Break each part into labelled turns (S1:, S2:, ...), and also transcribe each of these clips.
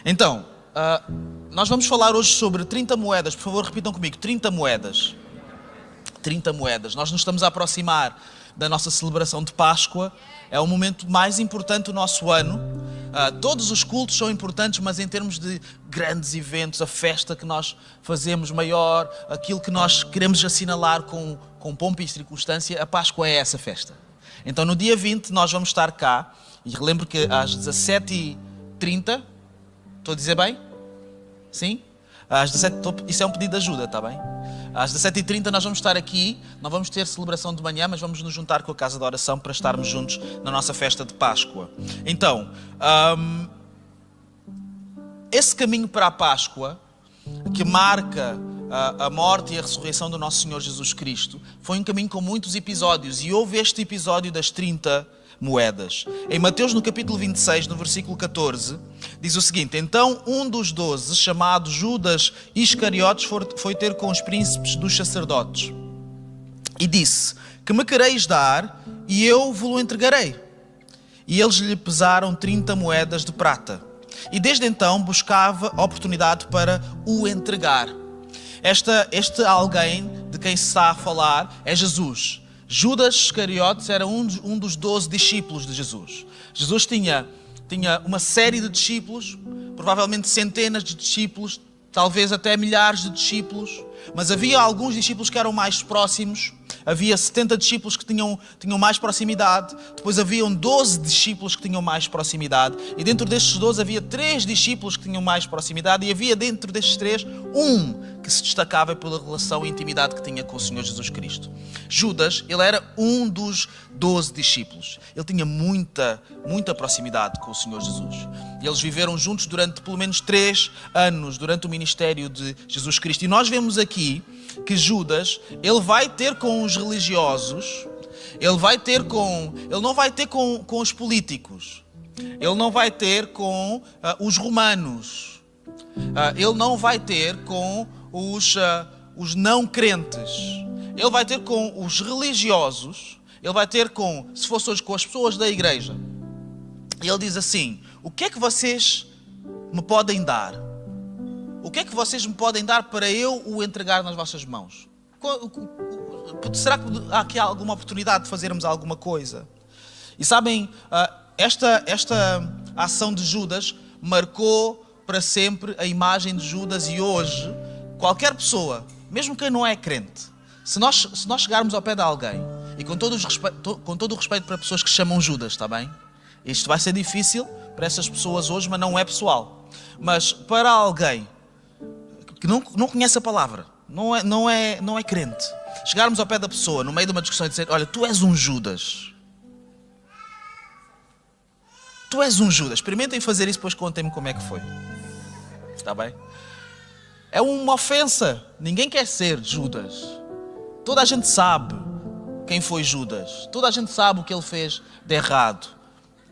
S1: Então, nós vamos falar hoje sobre 30 moedas. Por favor, repitam comigo, 30 moedas. 30 moedas. Nós nos estamos a aproximar da nossa celebração de Páscoa. É o momento mais importante do nosso ano. Todos os cultos são importantes, mas em termos de grandes eventos, a festa que nós fazemos maior, aquilo que nós queremos assinalar com pompa e circunstância, a Páscoa é essa festa. Então, no dia 20, nós vamos estar cá, e relembro que às 17h30, estou a dizer bem? Sim? Isso é um pedido de ajuda, está bem? Às 17h30 nós vamos estar aqui, não vamos ter celebração de manhã, mas vamos nos juntar com a Casa de Oração para estarmos juntos na nossa festa de Páscoa. Então, esse caminho para a Páscoa, que marca a morte e a ressurreição do nosso Senhor Jesus Cristo, foi um caminho com muitos episódios, e houve este episódio das 30 moedas. Em Mateus, no capítulo 26, no versículo 14, diz o seguinte: então um dos 12, chamado Judas Iscariotes, foi ter com os príncipes dos sacerdotes e disse: que me quereis dar e eu vos-lo entregarei. E eles lhe pesaram 30 moedas de prata. E desde então buscava oportunidade para o entregar. Este alguém de quem se está a falar é Jesus. Judas Iscariotes era um dos 12 discípulos de Jesus. Jesus tinha uma série de discípulos, provavelmente centenas de discípulos, talvez até milhares de discípulos, mas havia alguns discípulos que eram mais próximos, havia 70 discípulos que tinham mais proximidade, depois haviam 12 discípulos que tinham mais proximidade, e dentro destes 12 havia 3 discípulos que tinham mais proximidade, e havia dentro destes 3 um que se destacava pela relação e intimidade que tinha com o Senhor Jesus Cristo. Judas, ele era um dos 12 discípulos. Ele tinha muita proximidade com o Senhor Jesus. E eles viveram juntos durante pelo menos 3 anos, durante o ministério de Jesus Cristo. E nós vemos aqui que Judas, ele vai ter com os religiosos, ele não vai ter com os políticos, ele não vai ter com os romanos, ele não vai ter com os não crentes, ele vai ter com os religiosos, ele vai ter com, se fosse hoje, com as pessoas da igreja. Ele diz assim: o que é que vocês me podem dar? O que é que vocês me podem dar para eu o entregar nas vossas mãos? Será que há aqui alguma oportunidade de fazermos alguma coisa? E sabem, esta ação de Judas marcou para sempre a imagem de Judas, e hoje qualquer pessoa, mesmo quem não é crente, se nós chegarmos ao pé de alguém, e com todo o respeito para pessoas que se chamam Judas, está bem? Isto vai ser difícil para essas pessoas hoje, mas não é pessoal. Mas para alguém que não conhece a palavra, não é crente, chegarmos ao pé da pessoa, no meio de uma discussão, e dizer: olha, tu és um Judas. Tu és um Judas. Experimentem fazer isso, depois contem-me como é que foi. Está bem? É uma ofensa. Ninguém quer ser Judas. Toda a gente sabe quem foi Judas. Toda a gente sabe o que ele fez de errado.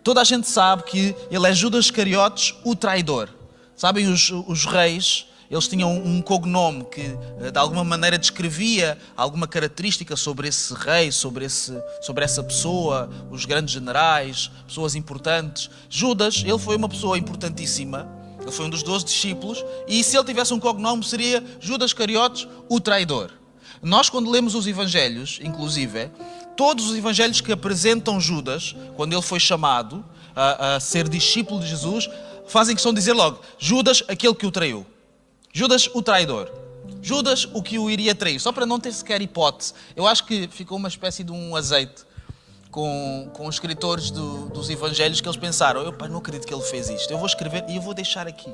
S1: Toda a gente sabe que ele é Judas Iscariotes, o traidor. Sabem, os reis, eles tinham um cognome que de alguma maneira descrevia alguma característica sobre esse rei, sobre essa pessoa, os grandes generais, pessoas importantes. Judas, ele foi uma pessoa importantíssima, ele foi um dos 12 discípulos, e se ele tivesse um cognome seria Judas Iscariotes, o traidor. Nós, quando lemos os evangelhos, inclusive, todos os evangelhos que apresentam Judas, quando ele foi chamado a ser discípulo de Jesus, fazem questão de dizer logo: Judas, aquele que o traiu. Judas, o traidor. Judas, o que o iria trair. Só para não ter sequer hipótese. Eu acho que ficou uma espécie de um azeite com os escritores dos evangelhos, que eles pensaram: eu não acredito que ele fez isto. Eu vou escrever e eu vou deixar aqui.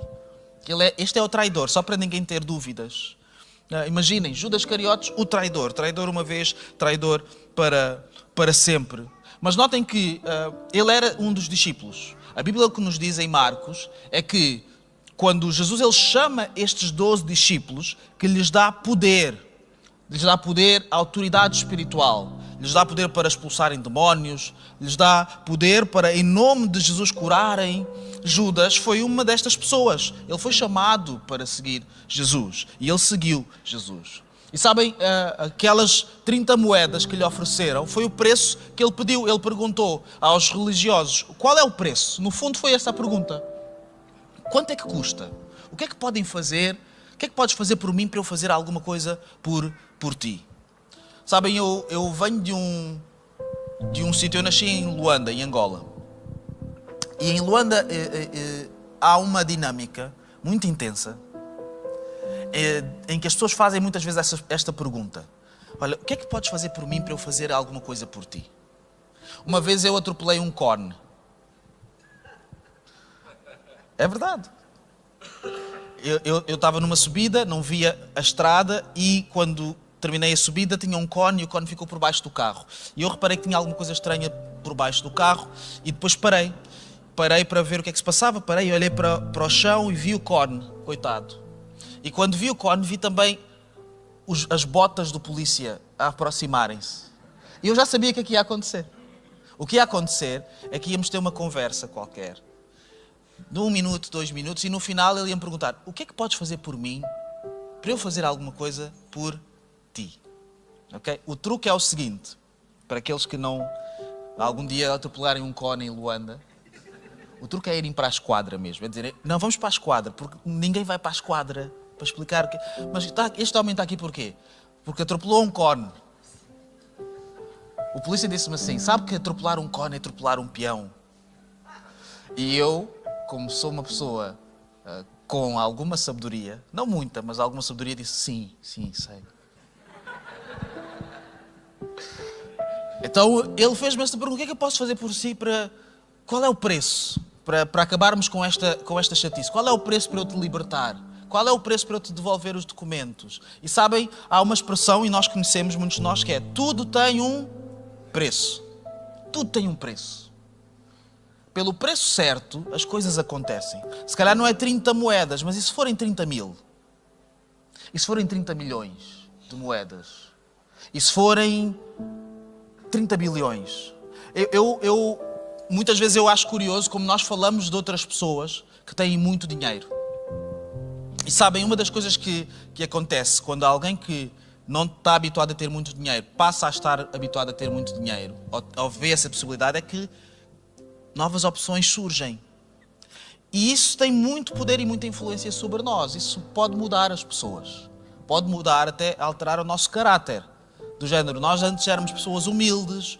S1: Este é o traidor, só para ninguém ter dúvidas. Imaginem, Judas Iscariotes, o traidor. Traidor uma vez, traidor para sempre. Mas notem que ele era um dos discípulos. A Bíblia, o que nos diz em Marcos é que quando Jesus ele chama estes 12 discípulos, que lhes dá poder, autoridade espiritual, lhes dá poder para expulsarem demónios, lhes dá poder para, em nome de Jesus, curarem. Judas foi uma destas pessoas. Ele foi chamado para seguir Jesus e ele seguiu Jesus. E sabem, aquelas 30 moedas que lhe ofereceram foi o preço que ele pediu. Ele perguntou aos religiosos: qual é o preço? No fundo foi essa a pergunta. Quanto é que custa? O que é que podem fazer? O que é que podes fazer por mim para eu fazer alguma coisa por ti? Sabem, eu venho de um sítio, eu nasci em Luanda, em Angola. E em Luanda há uma dinâmica muito intensa em que as pessoas fazem muitas vezes esta pergunta. Olha, o que é que podes fazer por mim para eu fazer alguma coisa por ti? Uma vez eu atropelei um cone. É verdade. Eu estava numa subida, não via a estrada e quando terminei a subida tinha um cone e o cone ficou por baixo do carro. E eu reparei que tinha alguma coisa estranha por baixo do carro e depois parei. Parei para ver o que é que se passava, parei, olhei para o chão e vi o cone, coitado. E quando vi o cone, vi também as botas do polícia a aproximarem-se. E eu já sabia que ia acontecer. O que ia acontecer é que íamos ter uma conversa qualquer, de 1 minuto, 2 minutos, e no final ele ia me perguntar: o que é que podes fazer por mim para eu fazer alguma coisa por ti? Okay? O truque é o seguinte, para aqueles que não algum dia atropelarem um cone em Luanda, o truque é irem para a esquadra mesmo, é dizer, não, vamos para a esquadra, porque ninguém vai para a esquadra para explicar o que... Mas este homem está aqui porquê? Porque atropelou um cone. O polícia disse-me assim, sabe que atropelar um cone é atropelar um peão? E eu, como sou uma pessoa com alguma sabedoria, não muita, mas alguma sabedoria, disse sim, sei. Então ele fez-me esta pergunta, o que é que eu posso fazer por si para... Qual é o preço para acabarmos com esta chatice? Qual é o preço para eu te libertar? Qual é o preço para eu te devolver os documentos? E sabem, há uma expressão, e nós conhecemos, muitos de nós, que é tudo tem um preço. Tudo tem um preço. Pelo preço certo, as coisas acontecem. Se calhar não é 30 moedas, mas e se forem 30 mil? E se forem 30 milhões de moedas? E se forem 30 bilhões? Muitas vezes eu acho curioso como nós falamos de outras pessoas que têm muito dinheiro. E sabem, uma das coisas que acontece quando alguém que não está habituado a ter muito dinheiro passa a estar habituado a ter muito dinheiro, ou vê essa possibilidade, é que novas opções surgem. E isso tem muito poder e muita influência sobre nós. Isso pode mudar as pessoas. Pode mudar, até alterar o nosso caráter. Do género, nós antes éramos pessoas humildes,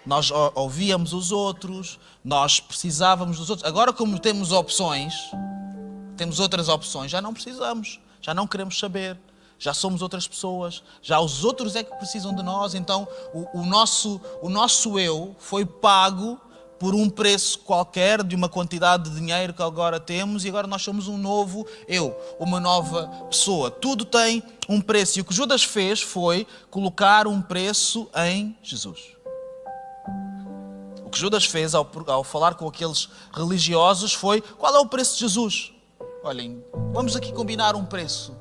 S1: nós ouvíamos os outros, nós precisávamos dos outros. Agora, como temos opções, temos outras opções, já não precisamos, já não queremos saber, já somos outras pessoas, já os outros é que precisam de nós. Então o nosso eu foi pago por um preço qualquer de uma quantidade de dinheiro que agora temos e agora nós somos um novo eu, uma nova pessoa. Tudo tem um preço e o que Judas fez foi colocar um preço em Jesus. O que Judas fez ao falar com aqueles religiosos foi: qual é o preço de Jesus? Olhem, vamos aqui combinar um preço.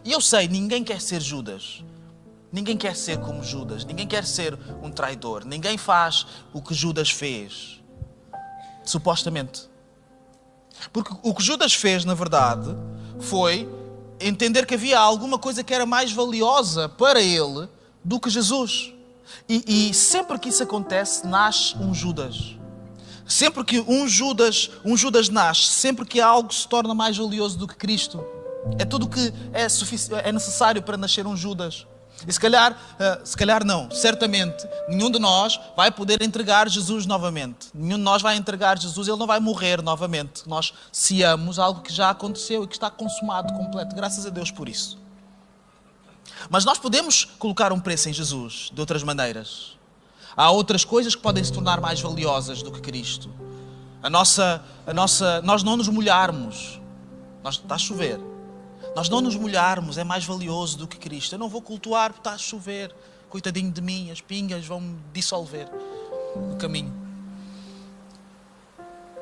S1: E eu sei, ninguém quer ser Judas. Ninguém quer ser como Judas. Ninguém quer ser um traidor. Ninguém faz o que Judas fez. Supostamente. Porque o que Judas fez, na verdade, foi entender que havia alguma coisa que era mais valiosa para ele do que Jesus. E sempre que isso acontece, nasce um Judas. Sempre que um Judas nasce, sempre que algo se torna mais valioso do que Cristo, é tudo o que é necessário para nascer um Judas. E se calhar não, certamente, nenhum de nós vai poder entregar Jesus novamente. Nenhum de nós vai entregar Jesus, ele não vai morrer novamente. Nós ceamos algo que já aconteceu e que está consumado completo. Graças a Deus por isso. Mas nós podemos colocar um preço em Jesus de outras maneiras. Há outras coisas que podem se tornar mais valiosas do que Cristo. Nós não nos molharmos. Está a chover. Nós não nos molharmos é mais valioso do que Cristo. Eu não vou cultuar porque está a chover. Coitadinho de mim, as pingas vão me dissolver no caminho.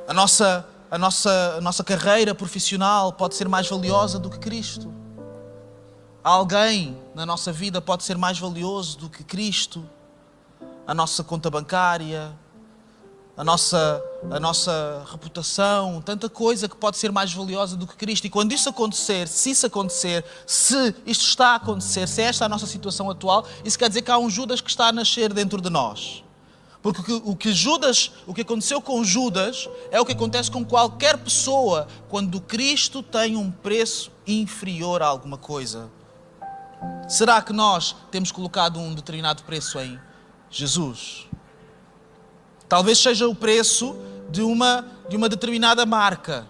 S1: A nossa carreira profissional pode ser mais valiosa do que Cristo. Alguém na nossa vida pode ser mais valioso do que Cristo. A nossa conta bancária, a nossa reputação, tanta coisa que pode ser mais valiosa do que Cristo. E quando isso acontecer, se isto está a acontecer, se esta é a nossa situação atual, isso quer dizer que há um Judas que está a nascer dentro de nós. Porque o que aconteceu com Judas é o que acontece com qualquer pessoa quando Cristo tem um preço inferior a alguma coisa. Será que nós temos colocado um determinado preço em Jesus? Talvez seja o preço de uma determinada marca.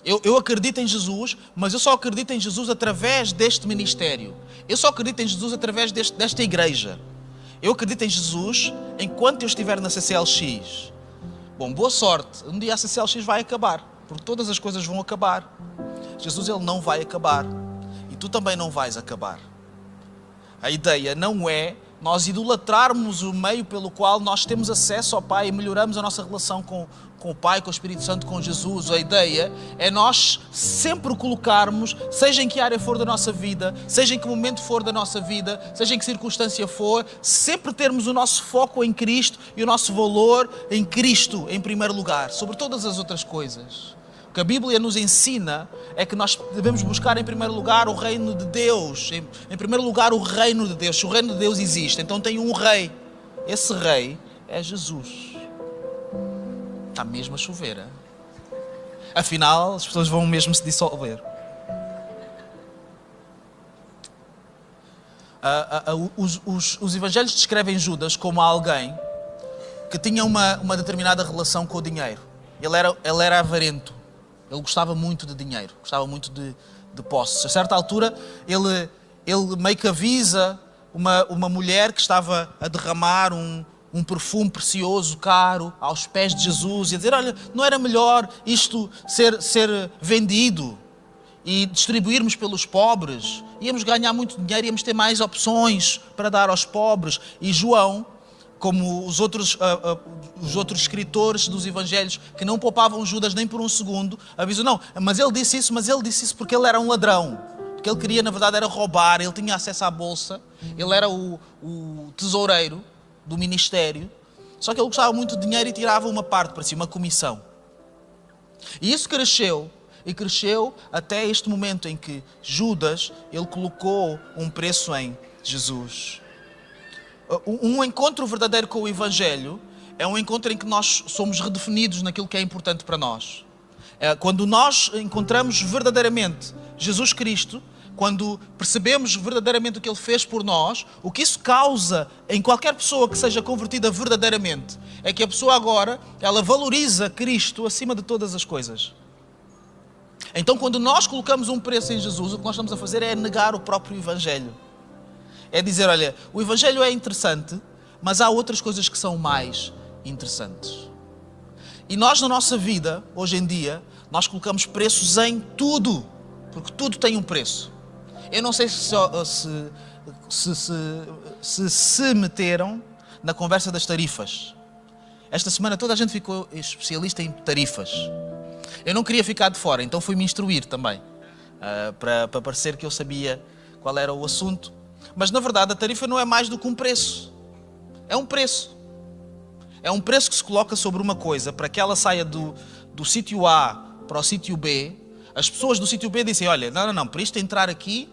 S1: Eu acredito em Jesus, mas eu só acredito em Jesus através deste ministério. Eu só acredito em Jesus através desta igreja. Eu acredito em Jesus enquanto eu estiver na CCLX. Bom, boa sorte. Um dia a CCLX vai acabar, porque todas as coisas vão acabar. Jesus, ele não vai acabar. E tu também não vais acabar. A ideia não é nós idolatrarmos o meio pelo qual nós temos acesso ao Pai e melhoramos a nossa relação com o Pai, com o Espírito Santo, com Jesus. A ideia é nós sempre colocarmos, seja em que área for da nossa vida, seja em que momento for da nossa vida, seja em que circunstância for, sempre termos o nosso foco em Cristo e o nosso valor em Cristo em primeiro lugar, sobre todas as outras coisas. O que a Bíblia nos ensina é que nós devemos buscar em primeiro lugar o reino de Deus. Em primeiro lugar o reino de Deus. Se o reino de Deus existe, então tem um rei. Esse rei é Jesus. Está mesmo a chover. Hein? Afinal, as pessoas vão mesmo se dissolver. Os evangelhos descrevem Judas como alguém que tinha uma determinada relação com o dinheiro. Ele era avarento. Ele gostava muito de dinheiro, gostava muito de posses. A certa altura, ele meio que avisa uma mulher que estava a derramar um perfume precioso, caro, aos pés de Jesus, e a dizer, olha, não era melhor isto ser vendido e distribuirmos pelos pobres? Íamos ganhar muito dinheiro, íamos ter mais opções para dar aos pobres. E João, como os outros escritores dos evangelhos que não poupavam Judas nem por um segundo, avisam, não, mas ele disse isso porque ele era um ladrão. Porque ele queria, na verdade, era roubar, ele tinha acesso à bolsa, ele era o tesoureiro do ministério, só que ele gostava muito de dinheiro e tirava uma parte para si, uma comissão. E isso cresceu até este momento em que Judas, ele colocou um preço em Jesus. Um encontro verdadeiro com o Evangelho é um encontro em que nós somos redefinidos naquilo que é importante para nós. Quando nós encontramos verdadeiramente Jesus Cristo, quando percebemos verdadeiramente o que Ele fez por nós, o que isso causa em qualquer pessoa que seja convertida verdadeiramente, é que a pessoa agora, ela valoriza Cristo acima de todas as coisas. Então, quando nós colocamos um preço em Jesus, o que nós estamos a fazer é negar o próprio Evangelho. É dizer, olha, o Evangelho é interessante, mas há outras coisas que são mais interessantes. E nós, na nossa vida, hoje em dia, nós colocamos preços em tudo, porque tudo tem um preço. Eu não sei se meteram na conversa das tarifas. Esta semana toda a gente ficou especialista em tarifas. Eu não queria ficar de fora, então fui me instruir também, para parecer que eu sabia qual era o assunto. Mas, na verdade, a tarifa não é mais do que um preço. É um preço. É um preço que se coloca sobre uma coisa para que ela saia do sítio A para o sítio B. As pessoas do sítio B dizem, olha, não, para isto entrar aqui,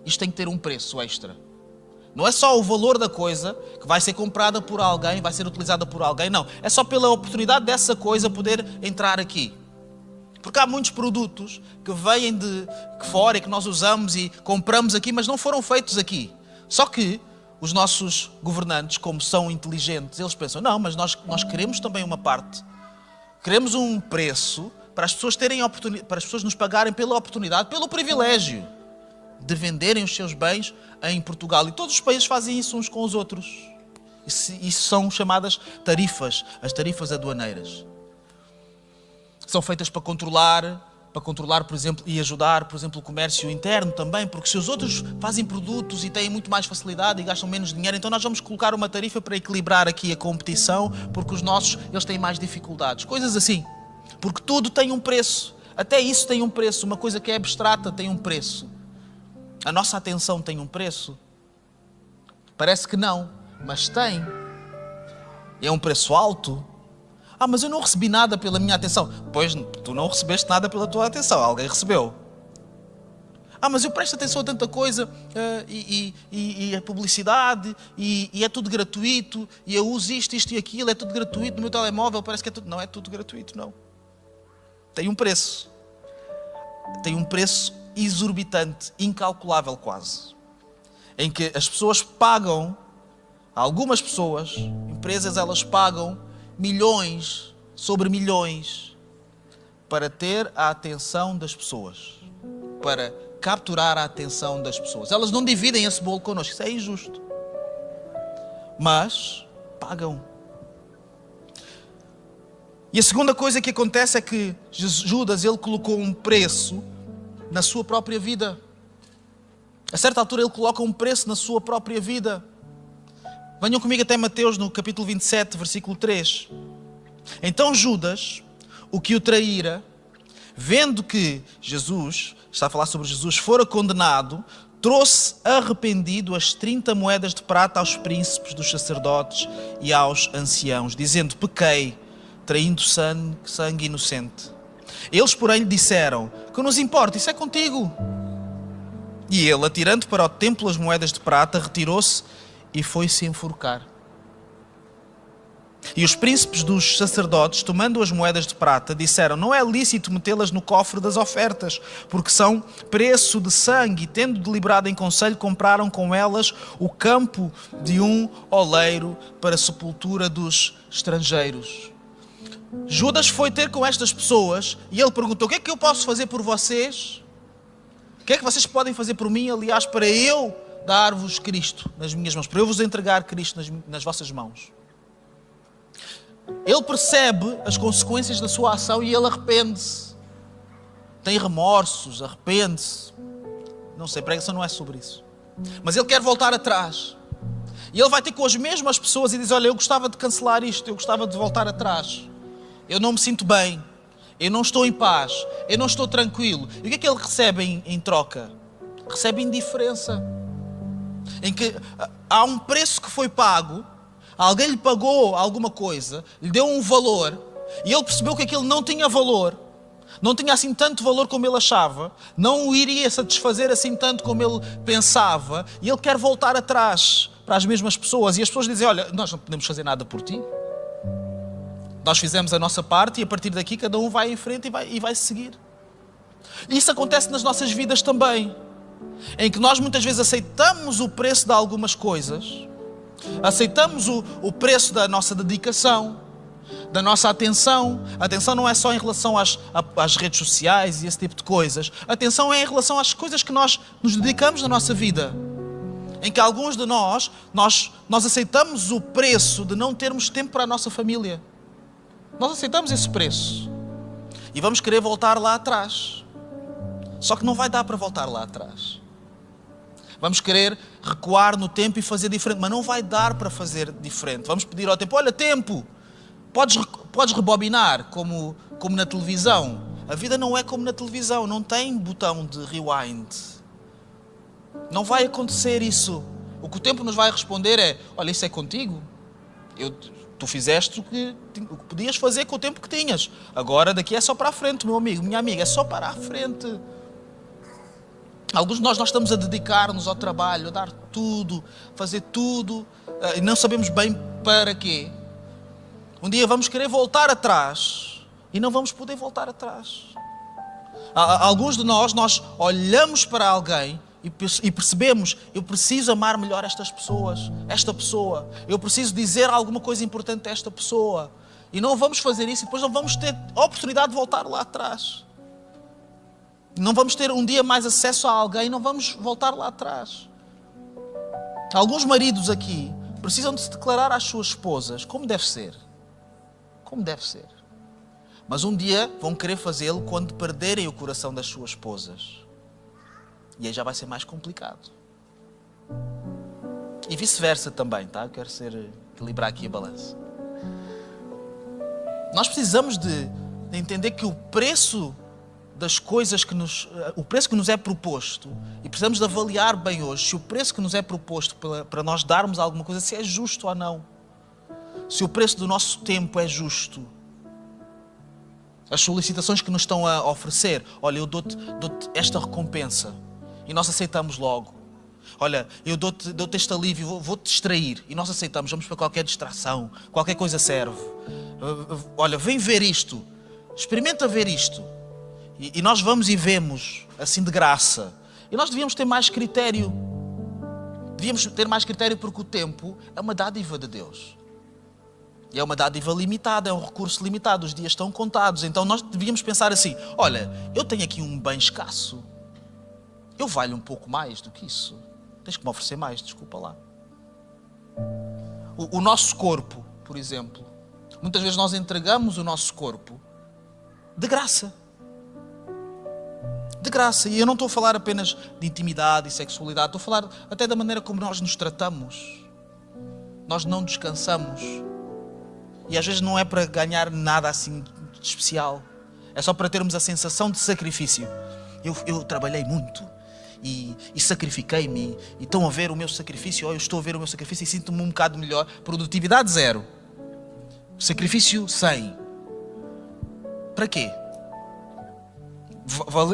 S1: isto tem que ter um preço extra. Não é só o valor da coisa que vai ser comprada por alguém, vai ser utilizada por alguém, não. É só pela oportunidade dessa coisa poder entrar aqui. Porque há muitos produtos que vêm de fora e que nós usamos e compramos aqui, mas não foram feitos aqui. Só que os nossos governantes, como são inteligentes, eles pensam, não, mas nós queremos também uma parte. Queremos um preço para as pessoas terem oportunidade, para as pessoas nos pagarem pela oportunidade, pelo privilégio de venderem os seus bens em Portugal. E todos os países fazem isso uns com os outros. Isso são chamadas tarifas, as tarifas aduaneiras. São feitas para controlar, por exemplo, e ajudar, por exemplo, o comércio interno também, porque se os outros fazem produtos e têm muito mais facilidade e gastam menos dinheiro, então nós vamos colocar uma tarifa para equilibrar aqui a competição, porque os nossos, eles têm mais dificuldades. Coisas assim. Porque tudo tem um preço. Até isso tem um preço. Uma coisa que é abstrata tem um preço. A nossa atenção tem um preço? Parece que não, mas tem. É um preço alto. Ah, mas eu não recebi nada pela minha atenção. Pois, tu não recebeste nada pela tua atenção. Alguém recebeu. Mas eu presto atenção a tanta coisa, e a publicidade, e é tudo gratuito, e eu uso isto e aquilo, é tudo gratuito no meu telemóvel, parece que é tudo... Não é tudo gratuito, não. Tem um preço. Tem um preço exorbitante, incalculável quase. Em que as pessoas pagam, algumas pessoas, empresas, elas pagam milhões sobre milhões para ter a atenção das pessoas, para capturar a atenção das pessoas. Elas não dividem esse bolo connosco, isso é injusto. Mas pagam. E a segunda coisa que acontece é que Judas, ele colocou um preço na sua própria vida. A certa altura ele coloca um preço na sua própria vida. Venham comigo até Mateus no capítulo 27, versículo 3. Então Judas, o que o traíra, vendo que Jesus, está a falar sobre Jesus, fora condenado, trouxe arrependido as 30 moedas de prata aos príncipes dos sacerdotes e aos anciãos, dizendo: pequei, traindo sangue inocente. Eles, porém, lhe disseram: que nos importa, isso é contigo. E ele, atirando para o templo as moedas de prata, retirou-se e foi-se enforcar. E os príncipes dos sacerdotes, tomando as moedas de prata, disseram: não é lícito metê-las no cofre das ofertas, porque são preço de sangue, e tendo deliberado em conselho, compraram com elas o campo de um oleiro para a sepultura dos estrangeiros. Judas foi ter com estas pessoas e ele perguntou: o que é que eu posso fazer por vocês? O que é que vocês podem fazer por mim, aliás, para eu dar-vos Cristo nas minhas mãos, para eu vos entregar Cristo nas vossas mãos? Ele percebe as consequências da sua ação e ele arrepende-se. Tem remorsos, arrepende-se. Não sei, a pregação não é sobre isso. Mas ele quer voltar atrás. E ele vai ter com as mesmas pessoas e diz: olha, eu gostava de cancelar isto, eu gostava de voltar atrás. Eu não me sinto bem, eu não estou em paz, eu não estou tranquilo. E o que é que ele recebe em troca? Recebe indiferença. Em que há um preço que foi pago, alguém lhe pagou alguma coisa, lhe deu um valor, e ele percebeu que aquilo não tinha valor, não tinha assim tanto valor como ele achava, não o iria satisfazer assim tanto como ele pensava, e ele quer voltar atrás para as mesmas pessoas. E as pessoas dizem: olha, nós não podemos fazer nada por ti. Nós fizemos a nossa parte e a partir daqui cada um vai em frente e vai seguir. Isso acontece nas nossas vidas também, em que nós muitas vezes aceitamos o preço de algumas coisas, aceitamos o preço da nossa dedicação, da nossa atenção. A atenção não é só em relação às redes sociais e esse tipo de coisas. A atenção é em relação às coisas que nós nos dedicamos na nossa vida. Em que alguns de nós aceitamos o preço de não termos tempo para a nossa família. Nós aceitamos esse preço. E vamos querer voltar lá atrás. Só que não vai dar para voltar lá atrás. Vamos querer recuar no tempo e fazer diferente, mas não vai dar para fazer diferente. Vamos pedir ao tempo: olha, tempo, podes rebobinar, como na televisão. A vida não é como na televisão, não tem botão de rewind. Não vai acontecer isso. O que o tempo nos vai responder é: olha, isso é contigo. Tu fizeste o que podias fazer com o tempo que tinhas. Agora daqui é só para a frente, meu amigo, minha amiga, é só para a frente. Alguns de nós estamos a dedicar-nos ao trabalho, a dar tudo, fazer tudo, e não sabemos bem para quê. Um dia vamos querer voltar atrás e não vamos poder voltar atrás. Alguns de nós olhamos para alguém e percebemos: eu preciso amar melhor estas pessoas, esta pessoa. Eu preciso dizer alguma coisa importante a esta pessoa. E não vamos fazer isso e depois não vamos ter a oportunidade de voltar lá atrás. Não vamos ter um dia mais acesso a alguém, não vamos voltar lá atrás. Alguns maridos aqui precisam de se declarar às suas esposas como deve ser. Como deve ser. Mas um dia vão querer fazê-lo quando perderem o coração das suas esposas. E aí já vai ser mais complicado. E vice-versa também, tá? Eu quero equilibrar aqui a balança. Nós precisamos de entender que o preço das coisas o preço que nos é proposto, e precisamos de avaliar bem hoje se o preço que nos é proposto para nós darmos alguma coisa, se é justo ou não. Se o preço do nosso tempo é justo. As solicitações que nos estão a oferecer: olha, eu dou-te esta recompensa. E nós aceitamos logo. Olha, eu dou-te este alívio, vou-te distrair. E nós aceitamos, vamos para qualquer distração, qualquer coisa serve. Olha, vem ver isto, experimenta ver isto. E nós vamos e vemos, assim de graça. E nós devíamos ter mais critério. Devíamos ter mais critério porque o tempo é uma dádiva de Deus. E é uma dádiva limitada, é um recurso limitado, os dias estão contados. Então nós devíamos pensar assim, olha, eu tenho aqui um bem escasso. Eu valho um pouco mais do que isso. Tens que me oferecer mais, desculpa lá. O nosso corpo, por exemplo, muitas vezes nós entregamos o nosso corpo de graça. De graça. E eu não estou a falar apenas de intimidade e sexualidade, estou a falar até da maneira como nós nos tratamos. Nós não descansamos. E às vezes não é para ganhar nada assim de especial. É só para termos a sensação de sacrifício. Eu trabalhei muito. E sacrifiquei-me, e estão a ver o meu sacrifício, eu estou a ver o meu sacrifício e sinto-me um bocado melhor. Produtividade 0, sacrifício 100. Para quê?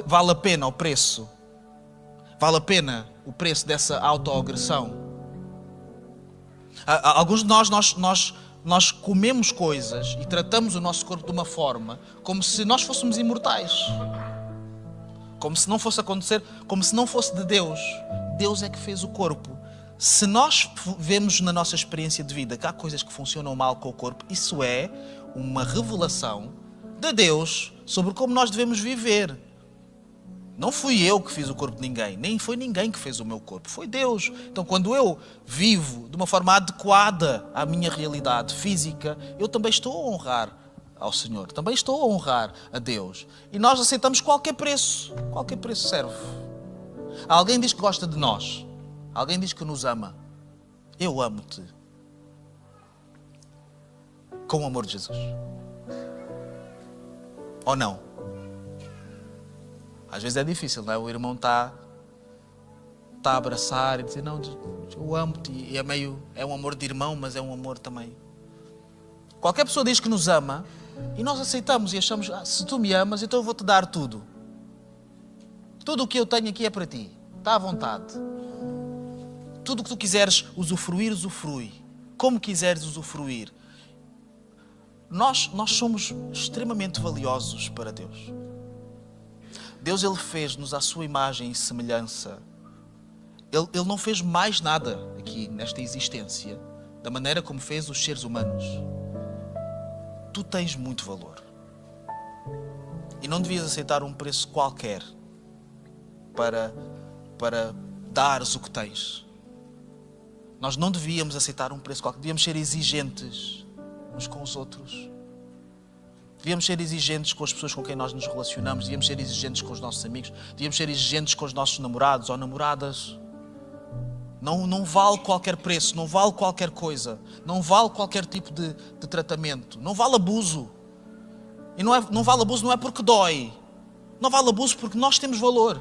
S1: Vale a pena o preço? Vale a pena o preço dessa autoagressão? Alguns de nós comemos coisas e tratamos o nosso corpo de uma forma como se nós fôssemos imortais. Como se não fosse acontecer, como se não fosse de Deus. Deus é que fez o corpo. Se nós vemos na nossa experiência de vida que há coisas que funcionam mal com o corpo, isso é uma revelação de Deus sobre como nós devemos viver. Não fui eu que fiz o corpo de ninguém, nem foi ninguém que fez o meu corpo, foi Deus. Então quando eu vivo de uma forma adequada à minha realidade física, eu também estou a honrar ao Senhor, também estou a honrar a Deus. E nós aceitamos qualquer preço serve. Alguém diz que gosta de nós, alguém diz que nos ama. Eu amo-te com o amor de Jesus. Ou não? Às vezes é difícil, não é? O irmão está a abraçar e dizer, não, eu amo-te. E é um amor de irmão, mas é um amor também. Qualquer pessoa diz que nos ama, e nós aceitamos e achamos, se tu me amas, então eu vou-te dar tudo. Tudo o que eu tenho aqui é para ti. Está à vontade. Tudo o que tu quiseres usufruir, usufrui. Como quiseres usufruir. Nós somos extremamente valiosos para Deus. Deus, Ele fez-nos à sua imagem e semelhança. Ele não fez mais nada aqui nesta existência da maneira como fez os seres humanos. Tu tens muito valor. E não devias aceitar um preço qualquer para dares o que tens. Nós não devíamos aceitar um preço qualquer. Devíamos ser exigentes uns com os outros. Devíamos ser exigentes com as pessoas com quem nós nos relacionamos. Devíamos ser exigentes com os nossos amigos. Devíamos ser exigentes com os nossos namorados ou namoradas. Não vale qualquer preço, não vale qualquer coisa, não vale qualquer tipo de tratamento, não vale abuso. E não vale abuso não é porque dói, não vale abuso porque nós temos valor.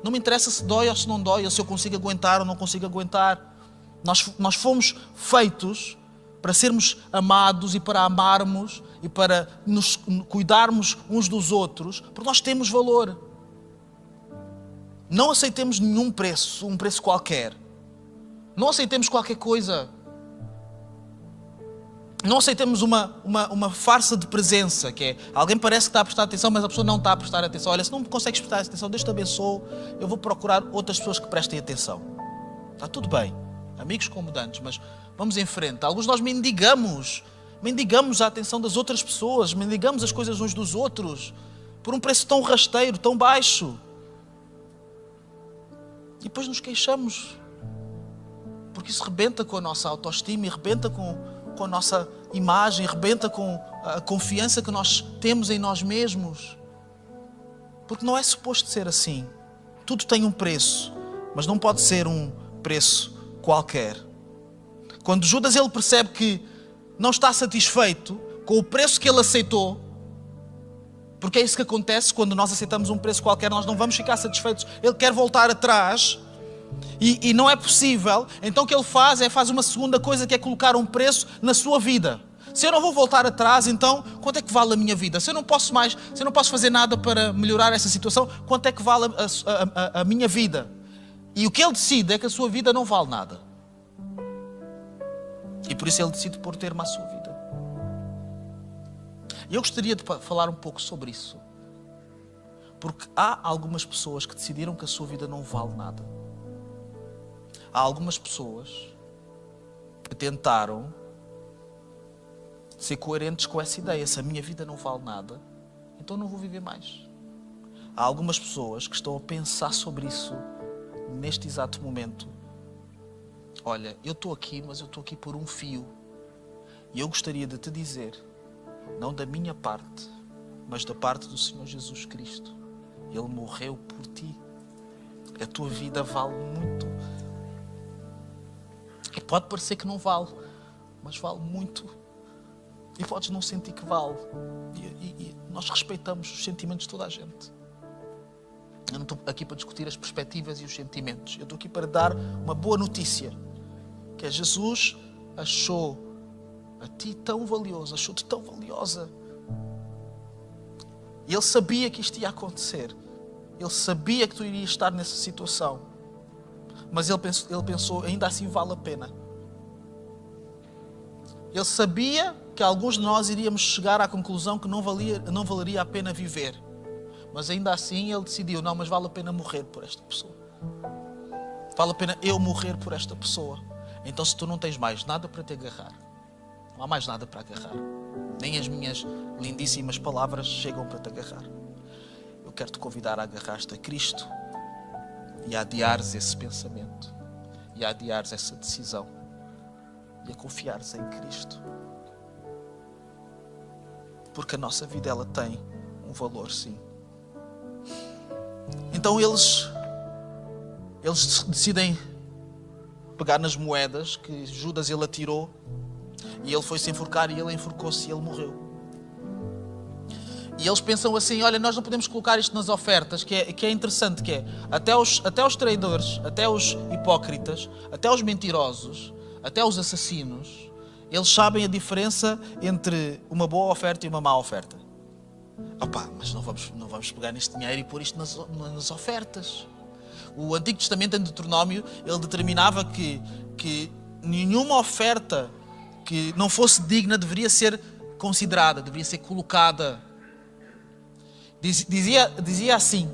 S1: Não me interessa se dói ou se não dói, ou se eu consigo aguentar ou não consigo aguentar. Nós fomos feitos para sermos amados e para amarmos e para nos cuidarmos uns dos outros, porque nós temos valor. Não aceitemos nenhum preço, um preço qualquer. Não aceitemos qualquer coisa. Não aceitemos uma farsa de presença, que é alguém parece que está a prestar atenção, mas a pessoa não está a prestar atenção. Olha, se não consegues prestar atenção, Deus te abençoe, eu vou procurar outras pessoas que prestem atenção. Está tudo bem, amigos como dantes, mas vamos em frente. Alguns de nós mendigamos a atenção das outras pessoas, mendigamos as coisas uns dos outros, por um preço tão rasteiro, tão baixo. E depois nos queixamos, porque isso rebenta com a nossa autoestima e rebenta com a nossa imagem, rebenta com a confiança que nós temos em nós mesmos. Porque não é suposto ser assim. Tudo tem um preço, mas não pode ser um preço qualquer. Quando Judas ele percebe que não está satisfeito com o preço que ele aceitou, porque é isso que acontece quando nós aceitamos um preço qualquer, nós não vamos ficar satisfeitos. Ele quer voltar atrás. E não é possível, então o que ele faz uma segunda coisa, que é colocar um preço na sua vida. Se eu não vou voltar atrás, então quanto é que vale a minha vida? Se eu não posso fazer nada para melhorar essa situação, quanto é que vale a minha vida? E o que ele decide é que a sua vida não vale nada. E por isso ele decide pôr termo à sua vida. E eu gostaria de falar um pouco sobre isso. Porque há algumas pessoas que decidiram que a sua vida não vale nada. Há algumas pessoas que tentaram ser coerentes com essa ideia. Se a minha vida não vale nada, então não vou viver mais. Há algumas pessoas que estão a pensar sobre isso neste exato momento. Olha, eu estou aqui, mas eu estou aqui por um fio. E eu gostaria de te dizer, não da minha parte, mas da parte do Senhor Jesus Cristo. Ele morreu por ti. A tua vida vale muito. E pode parecer que não vale, mas vale muito. E podes não sentir que vale. E nós respeitamos os sentimentos de toda a gente. Eu não estou aqui para discutir as perspectivas e os sentimentos. Eu estou aqui para dar uma boa notícia. Que é Jesus achou a ti tão valioso, achou-te tão valiosa. E Ele sabia que isto ia acontecer. Ele sabia que tu irias estar nessa situação. Mas Ele pensou, ainda assim vale a pena. Ele sabia que alguns de nós iríamos chegar à conclusão que não valeria a pena viver. Mas ainda assim Ele decidiu, não, mas vale a pena morrer por esta pessoa. Vale a pena eu morrer por esta pessoa. Então se tu não tens mais nada para te agarrar, não há mais nada para agarrar. Nem as minhas lindíssimas palavras chegam para te agarrar. Eu quero te convidar a agarrar-te a Cristo e a adiares esse pensamento. E a adiares essa decisão. E a confiares em Cristo. Porque a nossa vida, ela tem um valor, sim. Então eles decidem pegar nas moedas que Judas ele atirou e ele foi se enforcar e ele enforcou-se e ele morreu. E eles pensam assim, olha, nós não podemos colocar isto nas ofertas, que é interessante, que é até os traidores, até os hipócritas, até os mentirosos, até os assassinos, eles sabem a diferença entre uma boa oferta e uma má oferta. Opa, mas não vamos pegar neste dinheiro e pôr isto nas ofertas. O Antigo Testamento, em Deuteronômio, ele determinava que nenhuma oferta que não fosse digna deveria ser considerada, deveria ser colocada. Dizia assim,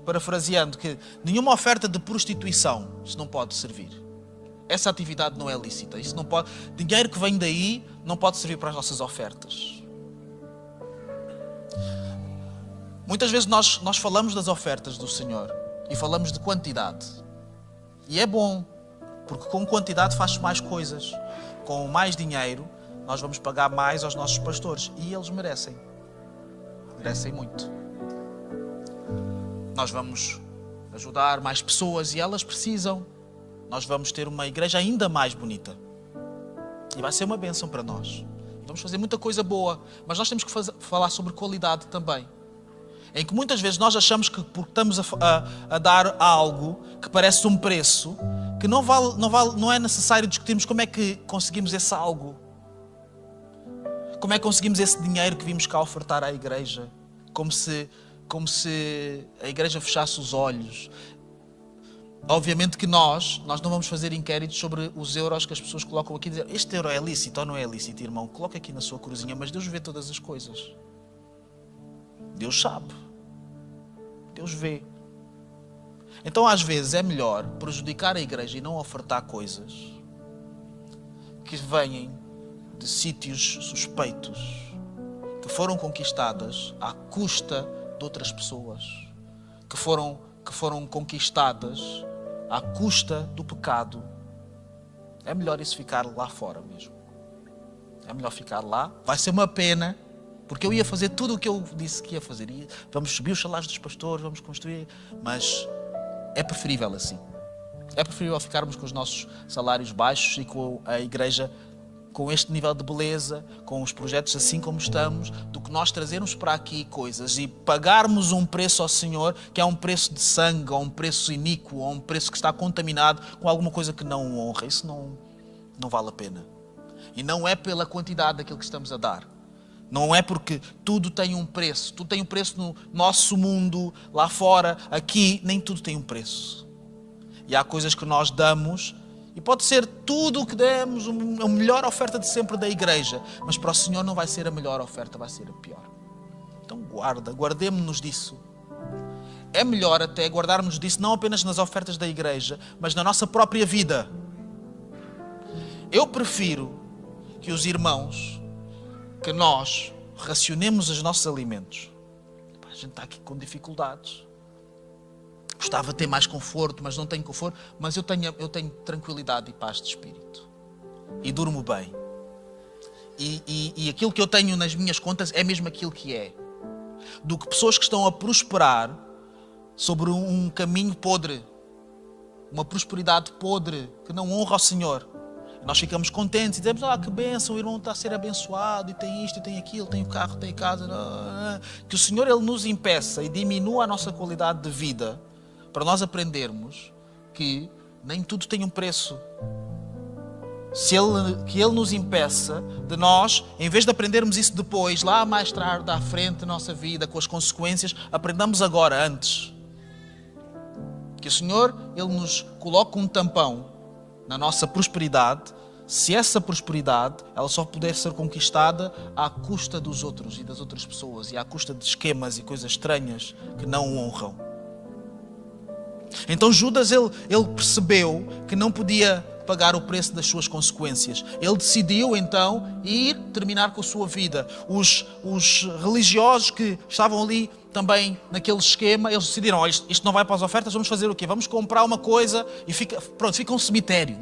S1: parafraseando, que nenhuma oferta de prostituição se não pode servir. Essa atividade não é lícita. Isso não pode, dinheiro que vem daí não pode servir para as nossas ofertas. Muitas vezes nós falamos das ofertas do Senhor e falamos de quantidade. E é bom, porque com quantidade faz mais coisas. Com mais dinheiro, nós vamos pagar mais aos nossos pastores. E eles merecem. Merecem muito. Nós vamos ajudar mais pessoas e elas precisam. Nós vamos ter uma igreja ainda mais bonita. E vai ser uma bênção para nós. Vamos fazer muita coisa boa, mas nós temos que falar sobre qualidade também. Em que muitas vezes nós achamos que porque estamos a dar algo que parece um preço, que não é necessário discutirmos como é que conseguimos esse algo. Como é que conseguimos esse dinheiro que vimos cá ofertar à igreja? Como se a igreja fechasse os olhos. Obviamente que nós não vamos fazer inquéritos sobre os euros que as pessoas colocam aqui e dizer, este euro é lícito ou não é lícito, irmão? Coloca aqui na sua cruzinha, mas Deus vê todas as coisas. Deus sabe. Deus vê. Então às vezes é melhor prejudicar a igreja e não ofertar coisas que vêm de sítios suspeitos, que foram conquistadas à custa de outras pessoas, que foram conquistadas à custa do pecado. É melhor isso ficar lá fora mesmo. É melhor ficar lá. Vai ser uma pena, porque eu ia fazer tudo o que eu disse que ia fazer. Vamos subir os salários dos pastores, vamos construir, mas é preferível assim. É preferível ficarmos com os nossos salários baixos e com a igreja com este nível de beleza, com os projetos assim como estamos, do que nós trazermos para aqui coisas e pagarmos um preço ao Senhor, que é um preço de sangue, ou um preço iníquo, ou um preço que está contaminado com alguma coisa que não o honra. Isso não vale a pena. E não é pela quantidade daquilo que estamos a dar. Não é porque tudo tem um preço. Tudo tem um preço no nosso mundo, lá fora, aqui, nem tudo tem um preço. E há coisas que nós damos, e pode ser tudo o que demos, a melhor oferta de sempre da igreja, mas para o Senhor não vai ser a melhor oferta, vai ser a pior. Então guardemos-nos disso. É melhor até guardarmos disso não apenas nas ofertas da igreja, mas na nossa própria vida. Eu prefiro que os irmãos, que nós racionemos os nossos alimentos. A gente está aqui com dificuldades. Gostava de ter mais conforto, mas não tenho conforto. Mas eu tenho tranquilidade e paz de espírito. E durmo bem. E aquilo que eu tenho nas minhas contas é mesmo aquilo que é. Do que pessoas que estão a prosperar sobre um caminho podre. Uma prosperidade podre que não honra ao Senhor. Nós ficamos contentes e dizemos, que bênção, o irmão está a ser abençoado e tem isto e tem aquilo, tem o carro, tem a casa. Que o Senhor Ele nos impeça e diminua a nossa qualidade de vida para nós aprendermos que nem tudo tem um preço. Que Ele nos impeça de nós, em vez de aprendermos isso depois, lá mais tarde, à frente da nossa vida, com as consequências, aprendamos agora, antes. Que o Senhor Ele nos coloque um tampão na nossa prosperidade, se essa prosperidade ela só puder ser conquistada à custa dos outros e das outras pessoas e à custa de esquemas e coisas estranhas que não o honram. Então Judas ele percebeu que não podia pagar o preço das suas consequências. Ele decidiu então ir terminar com a sua vida. Os religiosos que estavam ali também naquele esquema, eles decidiram, isto não vai para as ofertas, vamos fazer o quê? Vamos comprar uma coisa e fica um cemitério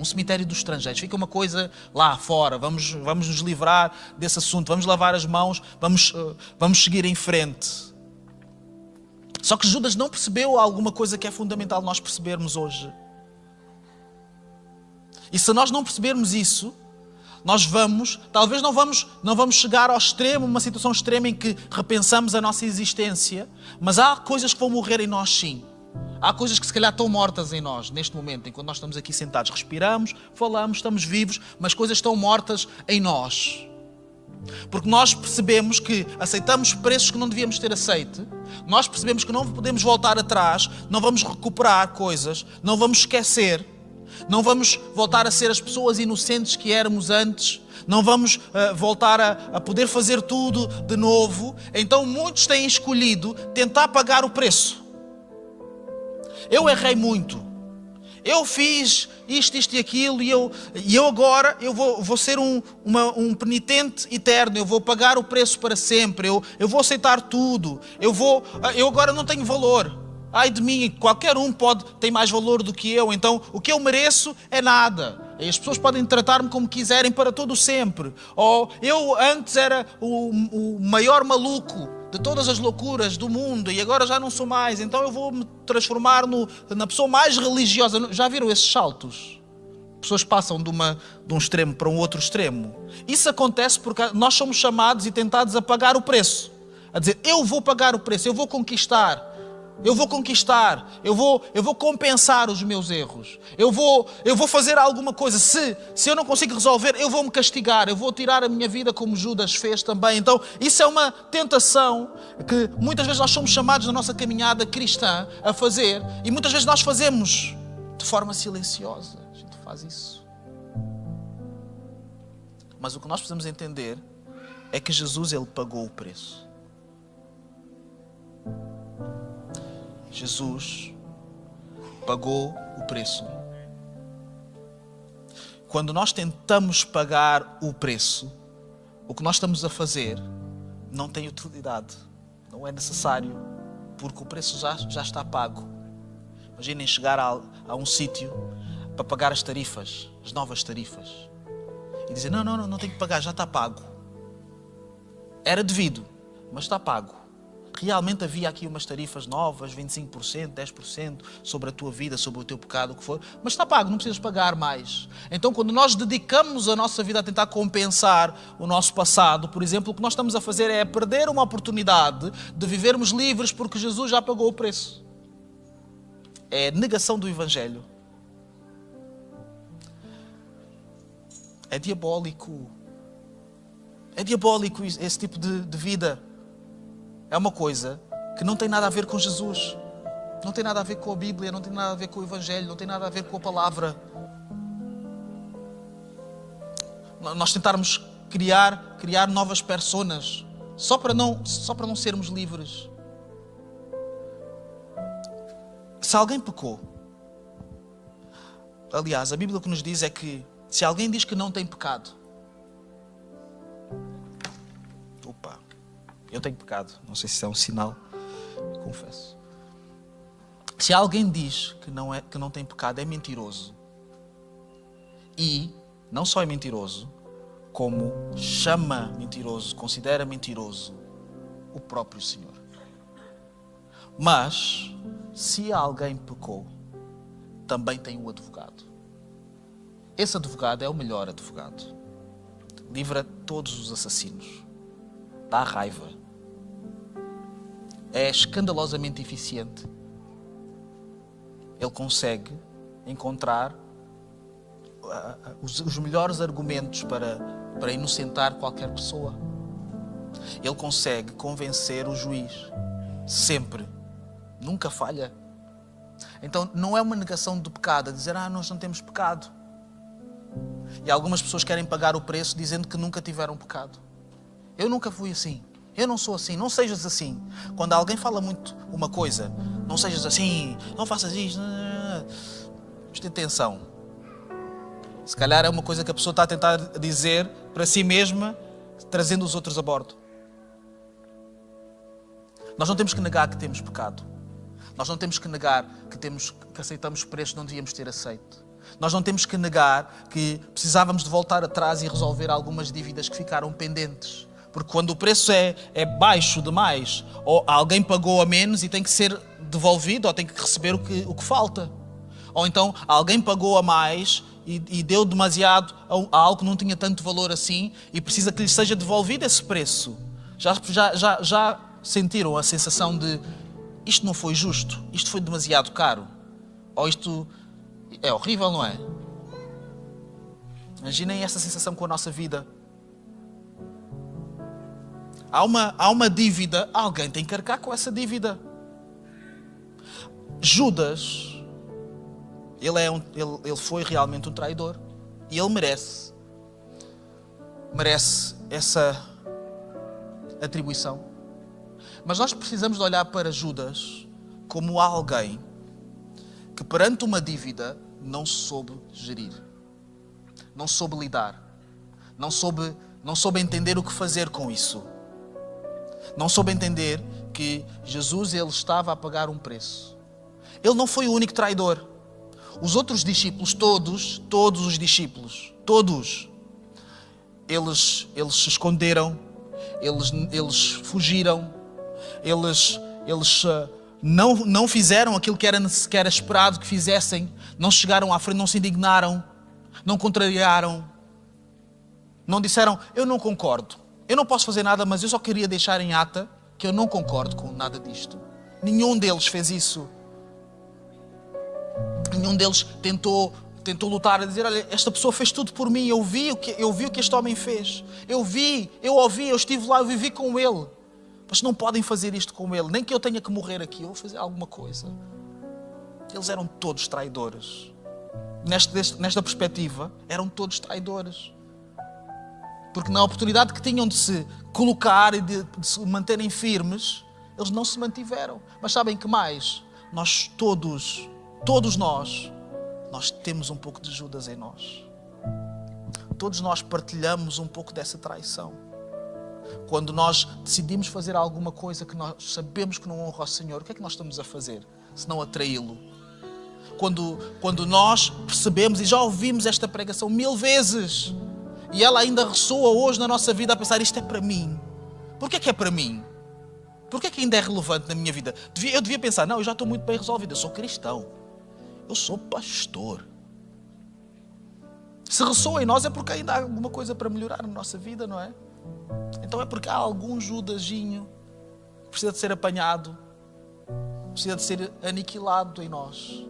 S1: dos estrangeiros, fica uma coisa lá fora, vamos nos livrar desse assunto, vamos lavar as mãos, vamos seguir em frente. Só que Judas não percebeu alguma coisa que é fundamental nós percebermos hoje. E se nós não percebermos isso, nós talvez não vamos chegar ao extremo, uma situação extrema em que repensamos a nossa existência, mas há coisas que vão morrer em nós sim. Há coisas que se calhar estão mortas em nós, neste momento, enquanto nós estamos aqui sentados. Respiramos, falamos, estamos vivos, mas coisas estão mortas em nós. Porque nós percebemos que aceitamos preços que não devíamos ter aceito, nós percebemos que não podemos voltar atrás, não vamos recuperar coisas, não vamos esquecer, não vamos voltar a ser as pessoas inocentes que éramos antes, não vamos voltar a poder fazer tudo de novo. Então muitos têm escolhido tentar pagar o preço. Eu errei muito. Eu fiz isto e aquilo e eu agora vou ser um penitente eterno. Eu vou pagar o preço para sempre. Eu vou aceitar tudo. Eu agora não tenho valor. Ai de mim, qualquer um tem mais valor do que eu. Então o que eu mereço é nada. E as pessoas podem tratar-me como quiserem para todo sempre. Ou eu antes era o maior maluco de todas as loucuras do mundo e agora já não sou mais, então eu vou me transformar na pessoa mais religiosa. Já viram esses saltos? Pessoas passam de um extremo para um outro extremo. Isso acontece porque nós somos chamados e tentados a pagar o preço. A dizer, eu vou pagar o preço, eu vou conquistar, eu vou compensar os meus erros, eu vou fazer alguma coisa. Se eu não consigo resolver, eu vou me castigar, eu vou tirar a minha vida como Judas fez também. Então isso é uma tentação que muitas vezes nós somos chamados na nossa caminhada cristã a fazer, e muitas vezes nós fazemos de forma silenciosa. A gente faz isso. Mas o que nós precisamos entender é que Jesus, Ele pagou o preço. Jesus pagou o preço. Quando nós tentamos pagar o preço, o que nós estamos a fazer não tem utilidade, não é necessário, porque o preço já está pago. Imaginem chegar a um sítio para pagar as tarifas, as novas tarifas, e dizer, não tenho que pagar, já está pago. Era devido, mas está pago. Realmente havia aqui umas tarifas novas, 25%, 10% sobre a tua vida, sobre o teu pecado, o que for, mas está pago, não precisas pagar mais. Então, quando nós dedicamos a nossa vida a tentar compensar o nosso passado, por exemplo, o que nós estamos a fazer é perder uma oportunidade de vivermos livres porque Jesus já pagou o preço. É negação do Evangelho. É diabólico. É diabólico esse tipo de vida. É uma coisa que não tem nada a ver com Jesus. Não tem nada a ver com a Bíblia, não tem nada a ver com o Evangelho, não tem nada a ver com a palavra. Nós tentarmos criar novas personas só para não sermos livres. Se alguém pecou, aliás, a Bíblia o que nos diz é que se alguém diz que não tem pecado, eu tenho pecado, não sei se isso é um sinal, confesso. Se alguém diz que não tem pecado, é mentiroso. E não só é mentiroso, como chama mentiroso, considera mentiroso o próprio Senhor. Mas, se alguém pecou, também tem um advogado. Esse advogado é o melhor advogado. Livra todos os assassinos. Dá raiva. É escandalosamente eficiente. Ele consegue encontrar os melhores argumentos para inocentar qualquer pessoa. Ele consegue convencer o juiz. Sempre. Nunca falha. Então não é uma negação do pecado, a dizer, nós não temos pecado. E algumas pessoas querem pagar o preço dizendo que nunca tiveram pecado. Eu nunca fui assim. Eu não sou assim. Não sejas assim. Quando alguém fala muito uma coisa, não sejas assim, não faças isto. Preste atenção. Se calhar é uma coisa que a pessoa está a tentar dizer para si mesma, trazendo os outros a bordo. Nós não temos que negar que temos pecado. Nós não temos que negar que aceitamos preços que não devíamos ter aceito. Nós não temos que negar que precisávamos de voltar atrás e resolver algumas dívidas que ficaram pendentes. Porque quando o preço é baixo demais, ou alguém pagou a menos e tem que ser devolvido, ou tem que receber o que falta. Ou então alguém pagou a mais e deu demasiado a algo que não tinha tanto valor assim e precisa que lhe seja devolvido esse preço. Já sentiram a sensação de isto não foi justo, isto foi demasiado caro? Ou isto é horrível, não é? Imaginem essa sensação com a nossa vida. Há uma dívida, alguém tem que arcar com essa dívida. Judas, ele foi realmente um traidor. E ele merece essa atribuição. Mas nós precisamos de olhar para Judas como alguém que perante uma dívida não soube gerir. Não soube lidar. Não soube entender o que fazer com isso. Não soube entender que Jesus ele estava a pagar um preço. Ele não foi o único traidor. Os outros discípulos, todos os discípulos, eles se esconderam, eles fugiram, eles não fizeram aquilo que era esperado que fizessem, não chegaram à frente, não se indignaram, não contrariaram, não disseram, eu não concordo, eu não posso fazer nada, mas eu só queria deixar em ata que eu não concordo com nada disto. Nenhum deles fez isso. Nenhum deles tentou lutar a dizer, olha, esta pessoa fez tudo por mim, eu vi o que este homem fez. Eu ouvi, eu estive lá, eu vivi com ele. Mas não podem fazer isto com ele, nem que eu tenha que morrer aqui, eu vou fazer alguma coisa. Eles eram todos traidores. Nesta perspectiva, eram todos traidores. Porque na oportunidade que tinham de se colocar e de se manterem firmes, eles não se mantiveram. Mas sabem que mais? Nós todos nós temos um pouco de Judas em nós. Todos nós partilhamos um pouco dessa traição. Quando nós decidimos fazer alguma coisa que nós sabemos que não honra ao Senhor, o que é que nós estamos a fazer? Se não atraí-lo. Quando nós percebemos, e já ouvimos esta pregação 1000 vezes, e ela ainda ressoa hoje na nossa vida a pensar, isto é para mim. Porquê é que é para mim? Porquê é que ainda é relevante na minha vida? Eu devia pensar, não, eu já estou muito bem resolvido, eu sou cristão. Eu sou pastor. Se ressoa em nós é porque ainda há alguma coisa para melhorar na nossa vida, não é? Então é porque há algum Judasinho que precisa de ser apanhado, precisa de ser aniquilado em nós.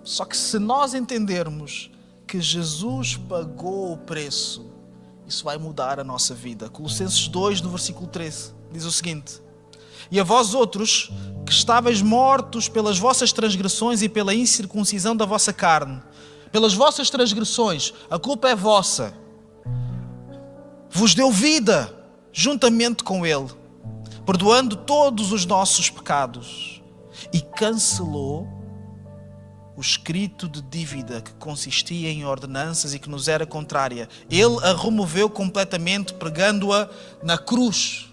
S1: Só que se nós entendermos que Jesus pagou o preço, isso vai mudar a nossa vida. Colossenses 2, no versículo 13, diz o seguinte: E a vós outros, que estáveis mortos pelas vossas transgressões e pela incircuncisão da vossa carne, pelas vossas transgressões, a culpa é vossa, vos deu vida juntamente com Ele, perdoando todos os nossos pecados, e cancelou o escrito de dívida que consistia em ordenanças e que nos era contrária. Ele a removeu completamente, pregando-a na cruz.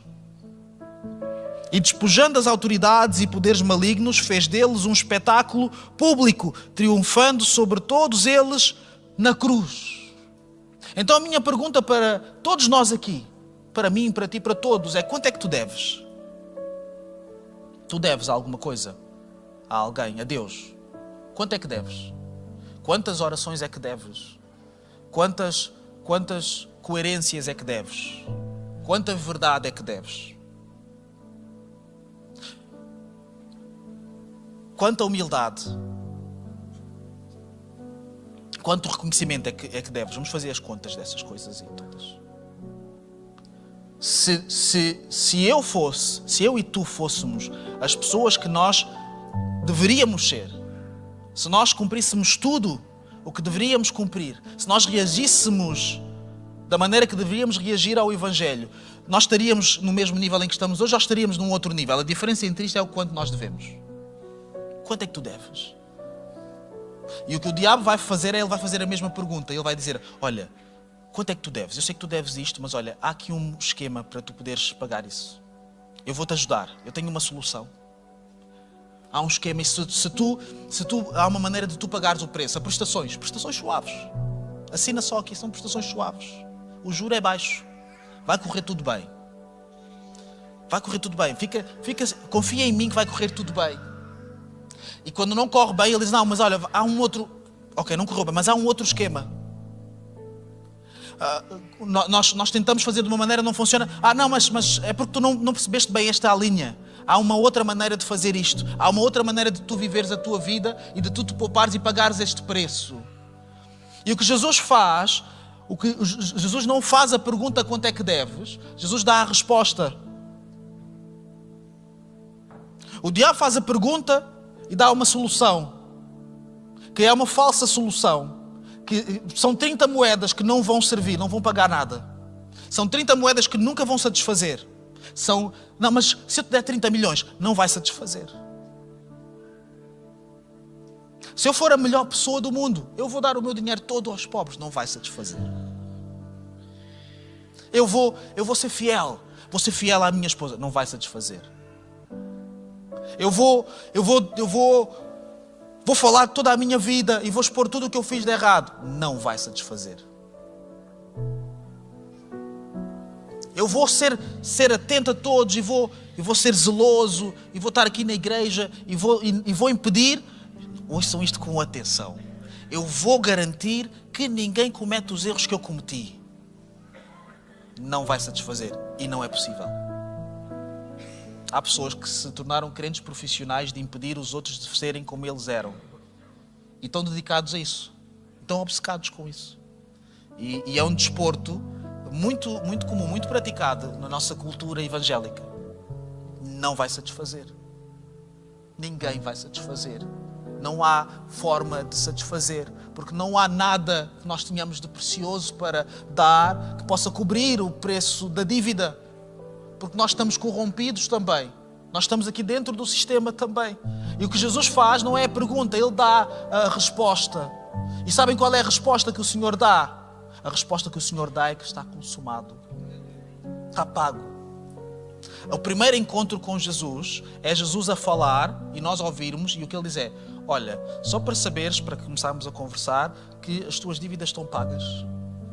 S1: E despojando as autoridades e poderes malignos, fez deles um espetáculo público, triunfando sobre todos eles na cruz. Então a minha pergunta para todos nós aqui, para mim, para ti, para todos, é: quanto é que tu deves? Tu deves alguma coisa a alguém, a Deus? Quanto é que deves? Quantas orações é que deves? Quantas coerências é que deves? Quanta verdade é que deves? Quanta humildade? Quanto reconhecimento é que deves? Vamos fazer as contas dessas coisas aí todas. Se eu e tu fôssemos as pessoas que nós deveríamos ser, se nós cumpríssemos tudo o que deveríamos cumprir, se nós reagíssemos da maneira que deveríamos reagir ao Evangelho, nós estaríamos no mesmo nível em que estamos hoje ou estaríamos num outro nível? A diferença entre isto é o quanto nós devemos. Quanto é que tu deves? E o que o diabo vai fazer é, ele vai fazer a mesma pergunta. Ele vai dizer: olha, quanto é que tu deves? Eu sei que tu deves isto, mas olha, há aqui um esquema para tu poderes pagar isso. Eu vou-te ajudar. Eu tenho uma solução. Há um esquema, e se tu há uma maneira de tu pagares o preço. Há prestações suaves. Assina só aqui, são prestações suaves. O juro é baixo. Vai correr tudo bem. Vai correr tudo bem. Confia em mim que vai correr tudo bem. E quando não corre bem, ele diz: não, mas olha, há um outro... Ok, não correu bem, mas há um outro esquema. Nós tentamos fazer de uma maneira, não funciona. Não, mas é porque tu não percebeste bem esta linha. Há uma outra maneira de fazer isto. Há uma outra maneira de tu viveres a tua vida e de tu te poupares e pagares este preço. E o que Jesus faz, Jesus não faz a pergunta quanto é que deves, Jesus dá a resposta. O diabo faz a pergunta e dá uma solução, que é uma falsa solução, que são 30 moedas que não vão servir, não vão pagar nada. São 30 moedas que nunca vão satisfazer. Não, mas se eu te der 30 milhões, não vai satisfazer. Se eu for a melhor pessoa do mundo, eu vou dar o meu dinheiro todo aos pobres, não vai satisfazer. Eu vou ser fiel à minha esposa, não vai satisfazer. Eu vou falar toda a minha vida e vou expor tudo o que eu fiz de errado, não vai satisfazer. Eu vou ser atento a todos e vou ser zeloso e vou estar aqui na igreja e vou impedir. Ouçam isto com atenção. Eu vou garantir que ninguém comete os erros que eu cometi. Não vai satisfazer e não é possível. Há pessoas que se tornaram crentes profissionais de impedir os outros de serem como eles eram. E estão dedicados a isso. Estão obcecados com isso. E é um desporto muito, muito comum, muito praticado na nossa cultura evangélica. Não vai satisfazer. Ninguém vai satisfazer. Não há forma de satisfazer, porque não há nada que nós tenhamos de precioso para dar que possa cobrir o preço da dívida, porque nós estamos corrompidos também. Nós estamos aqui dentro do sistema também. E o que Jesus faz não é a pergunta, Ele dá a resposta. E sabem qual é a resposta que o Senhor dá? A resposta que o Senhor dá é que está consumado. Está pago. O primeiro encontro com Jesus é Jesus a falar e nós ouvirmos, e o que Ele diz é: olha, só para saberes, para começarmos a conversar, que as tuas dívidas estão pagas.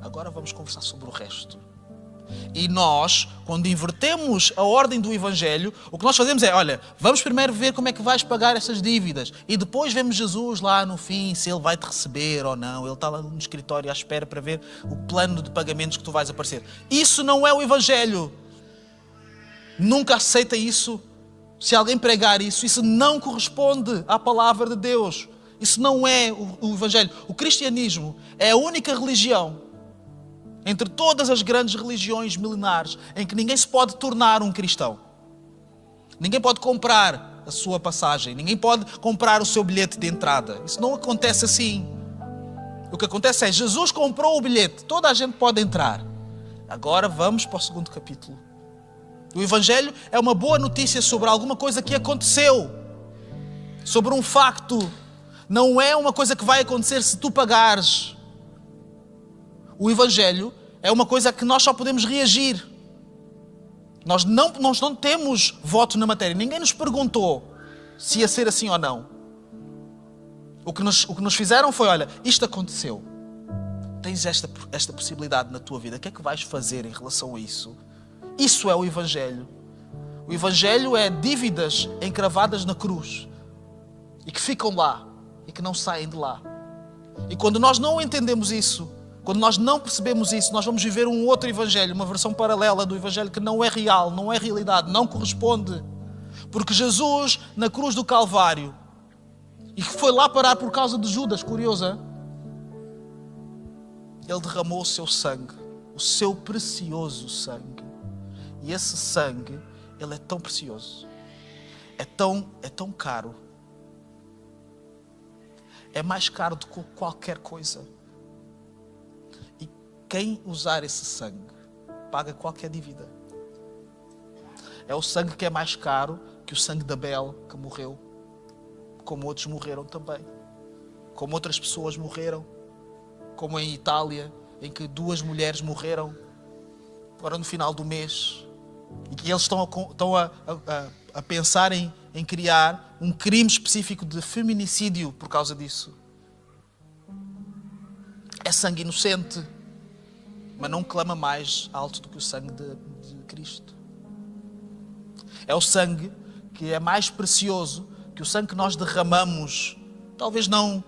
S1: Agora vamos conversar sobre o resto. E nós, quando invertemos a ordem do Evangelho, o que nós fazemos é: olha, vamos primeiro ver como é que vais pagar essas dívidas. E depois vemos Jesus lá no fim, se Ele vai te receber ou não. Ele está lá no escritório à espera para ver o plano de pagamentos que tu vais aparecer. Isso não é o Evangelho. Nunca aceita isso. Se alguém pregar isso não corresponde à palavra de Deus. Isso não é o Evangelho. O cristianismo é a única religião entre todas as grandes religiões milenares em que ninguém se pode tornar um cristão. Ninguém pode comprar a sua passagem. Ninguém pode comprar o seu bilhete de entrada. Isso não acontece assim. O que acontece é, Jesus comprou o bilhete. Toda a gente pode entrar. Agora vamos para o segundo capítulo. O Evangelho é uma boa notícia sobre alguma coisa que aconteceu. Sobre um facto. Não é uma coisa que vai acontecer se tu pagares. O Evangelho é uma coisa que nós só podemos reagir. Nós não temos voto na matéria. Ninguém nos perguntou se ia ser assim ou não. O que nos fizeram foi, olha, isto aconteceu. Tens esta possibilidade na tua vida. O que é que vais fazer em relação a isso? Isso é o Evangelho. O Evangelho é dívidas encravadas na cruz. E que ficam lá. E que não saem de lá. E quando nós não entendemos isso, quando nós não percebemos isso, nós vamos viver um outro Evangelho, uma versão paralela do Evangelho que não é real, não é realidade, não corresponde. Porque Jesus, na cruz do Calvário, e que foi lá parar por causa de Judas, curioso, hein? Ele derramou o seu sangue, o seu precioso sangue. E esse sangue, ele é tão precioso, é tão caro. É mais caro do que qualquer coisa. E quem usar esse sangue paga qualquer dívida. É o sangue que é mais caro que o sangue de Abel, que morreu. Como outros morreram também. Como outras pessoas morreram. Como em Itália, em que 2 mulheres morreram agora no final do mês. E que eles estão a pensar em criar um crime específico de feminicídio por causa disso. É sangue inocente, mas não clama mais alto do que o sangue de Cristo. É o sangue que é mais precioso que o sangue que nós derramamos, talvez não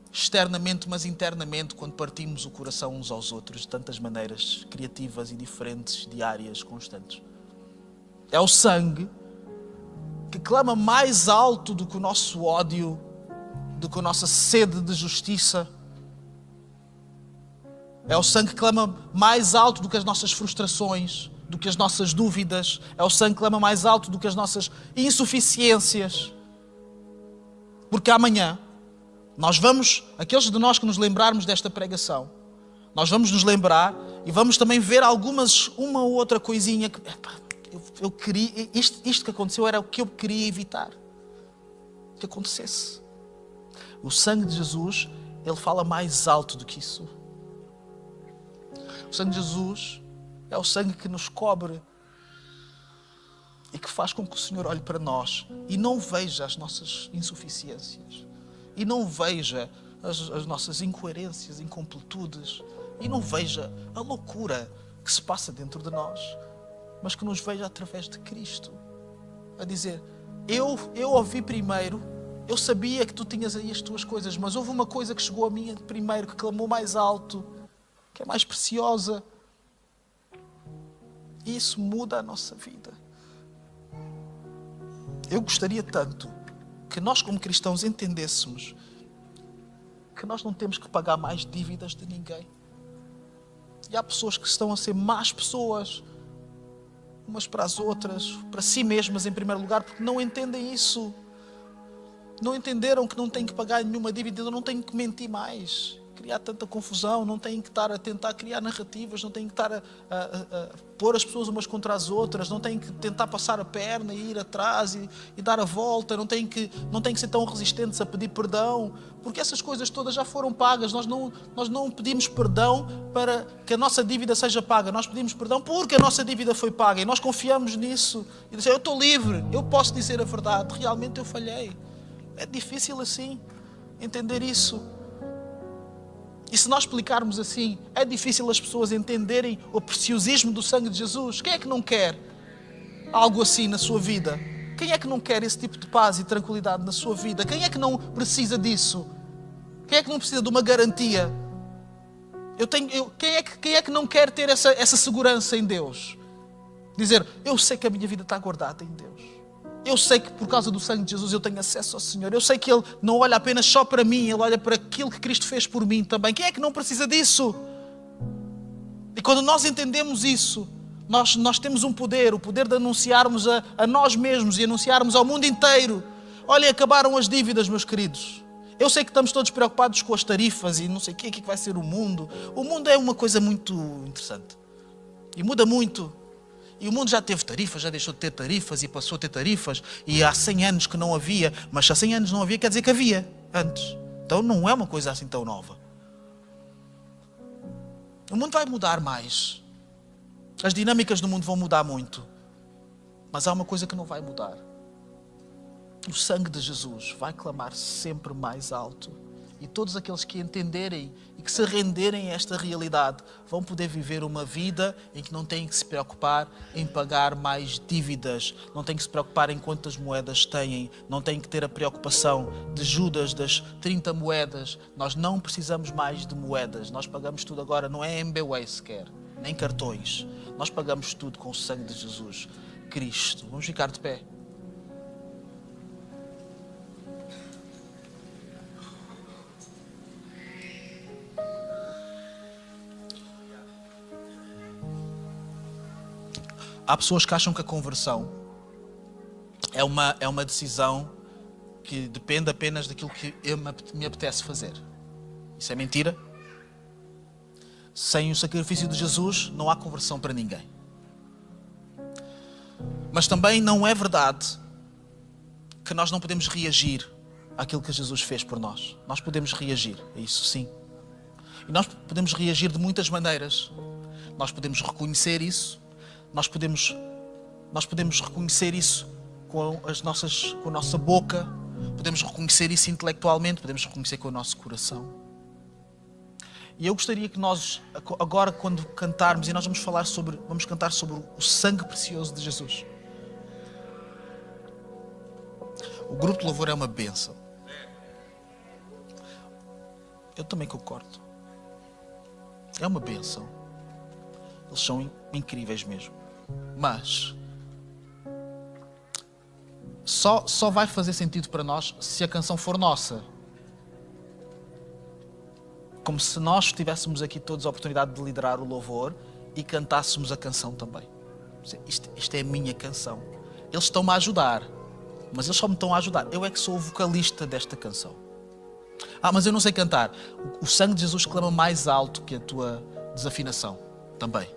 S1: externamente, mas internamente, quando partimos o coração uns aos outros de tantas maneiras criativas e diferentes, diárias, constantes. É o sangue que clama mais alto do que o nosso ódio, do que a nossa sede de justiça. É o sangue que clama mais alto do que as nossas frustrações, do que as nossas dúvidas. É o sangue que clama mais alto do que as nossas insuficiências. Porque amanhã, aqueles de nós que nos lembrarmos desta pregação, nós vamos nos lembrar e vamos também ver uma ou outra coisinha que... Eu queria, isto que aconteceu era o que eu queria evitar que acontecesse. O sangue de Jesus, ele fala mais alto do que isso. O sangue de Jesus é o sangue que nos cobre e que faz com que o Senhor olhe para nós e não veja as nossas insuficiências e não veja as nossas incoerências, incompletudes e não veja a loucura que se passa dentro de nós, mas que nos veja através de Cristo. A dizer, eu ouvi primeiro, eu sabia que tu tinhas aí as tuas coisas, mas houve uma coisa que chegou a mim primeiro, que clamou mais alto, que é mais preciosa. E isso muda a nossa vida. Eu gostaria tanto que nós como cristãos entendêssemos que nós não temos que pagar mais dívidas de ninguém. E há pessoas que estão a ser más pessoas, umas para as outras, para si mesmas em primeiro lugar, porque não entendem isso. Não entenderam que não têm que pagar nenhuma dívida, não têm que mentir mais, criar tanta confusão, não têm que estar a tentar criar narrativas, não têm que estar a pôr as pessoas umas contra as outras, não têm que tentar passar a perna e ir atrás e dar a volta, não têm que ser tão resistentes a pedir perdão, porque essas coisas todas já foram pagas. Nós não pedimos perdão para que a nossa dívida seja paga, nós pedimos perdão porque a nossa dívida foi paga e nós confiamos nisso e dizemos, eu estou livre, eu posso dizer a verdade, realmente eu falhei. É difícil assim entender isso. E se nós explicarmos assim, é difícil as pessoas entenderem o preciosismo do sangue de Jesus. Quem é que não quer algo assim na sua vida? Quem é que não quer esse tipo de paz e tranquilidade na sua vida? Quem é que não precisa disso? Quem é que não precisa de uma garantia? Quem é que não quer ter essa segurança em Deus? Dizer, eu sei que a minha vida está guardada em Deus. Eu sei que por causa do sangue de Jesus eu tenho acesso ao Senhor. Eu sei que Ele não olha apenas só para mim, Ele olha para aquilo que Cristo fez por mim também. Quem é que não precisa disso? E quando nós entendemos isso, Nós temos um poder, o poder de anunciarmos a nós mesmos e anunciarmos ao mundo inteiro. Olhem, acabaram as dívidas, meus queridos. Eu sei que estamos todos preocupados com as tarifas e não sei o que vai ser o mundo. O mundo é uma coisa muito interessante. E muda muito. E o mundo já teve tarifas, já deixou de ter tarifas e passou a ter tarifas. E há 100 anos que não havia. Mas se há 100 anos não havia, quer dizer que havia antes. Então não é uma coisa assim tão nova. O mundo vai mudar mais. As dinâmicas do mundo vão mudar muito. Mas há uma coisa que não vai mudar. O sangue de Jesus vai clamar sempre mais alto. E todos aqueles que entenderem e que se renderem a esta realidade vão poder viver uma vida em que não têm que se preocupar em pagar mais dívidas, não têm que se preocupar em quantas moedas têm, não têm que ter a preocupação de Judas das 30 moedas. Nós não precisamos mais de moedas, nós pagamos tudo agora, não é MBWay sequer, nem cartões. Nós pagamos tudo com o sangue de Jesus Cristo. Vamos ficar de pé. Há pessoas que acham que a conversão é uma decisão que depende apenas daquilo que me apetece fazer. Isso é mentira. Sem o sacrifício de Jesus não há conversão para ninguém. Mas também não é verdade que nós não podemos reagir àquilo que Jesus fez por nós. Nós podemos reagir a isso, sim. E nós podemos reagir de muitas maneiras. Nós podemos reconhecer isso. Nós podemos reconhecer isso com a nossa boca, podemos reconhecer isso intelectualmente, podemos reconhecer com o nosso coração. E eu gostaria que nós, agora quando cantarmos, e nós vamos cantar sobre o sangue precioso de Jesus. O grupo de louvor é uma bênção. Eu também concordo. É uma bênção. Eles são incríveis mesmo. Mas só vai fazer sentido para nós se a canção for nossa. Como se nós tivéssemos aqui todos a oportunidade de liderar o louvor e cantássemos a canção também. Isto é a minha canção. Eles estão-me a ajudar, mas eles só me estão a ajudar. Eu é que sou o vocalista desta canção. Mas eu não sei cantar. O sangue de Jesus clama mais alto que a tua desafinação também.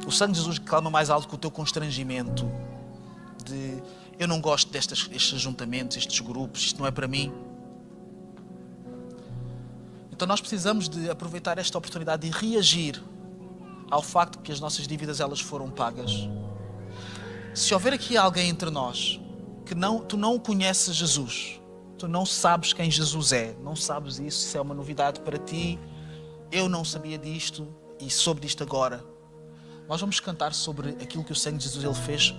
S1: O sangue de Jesus clama mais alto que o teu constrangimento de eu não gosto destes ajuntamentos, estes grupos, isto não é para mim. Então nós precisamos de aproveitar esta oportunidade e reagir ao facto que as nossas dívidas elas foram pagas. Se houver aqui alguém entre nós que tu não conheces Jesus, tu não sabes quem Jesus é, não sabes isso é uma novidade para ti, eu não sabia disto e soube disto agora. Nós vamos cantar sobre aquilo que o sangue de Jesus ele fez